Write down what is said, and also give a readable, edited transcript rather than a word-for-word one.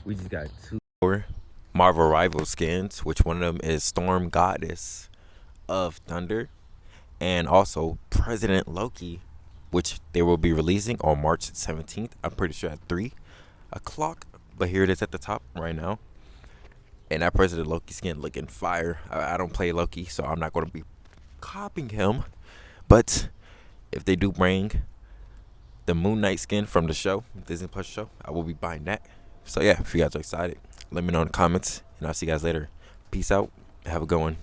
We just got two more Marvel Rival skins, which one of them is Storm Goddess of Thunder, and also President Loki, which they will be releasing on March 17th. I'm pretty sure at 3 o'clock, but here it is at the top right now. And that President Loki skin looking fire. I don't play Loki, so I'm not going to be copying him. But if they do bring the Moon Knight skin from the show, Disney Plus show, I will be buying that. So yeah, if you guys are excited, let me know in the comments, and I'll see you guys later. Peace out. Have a good one.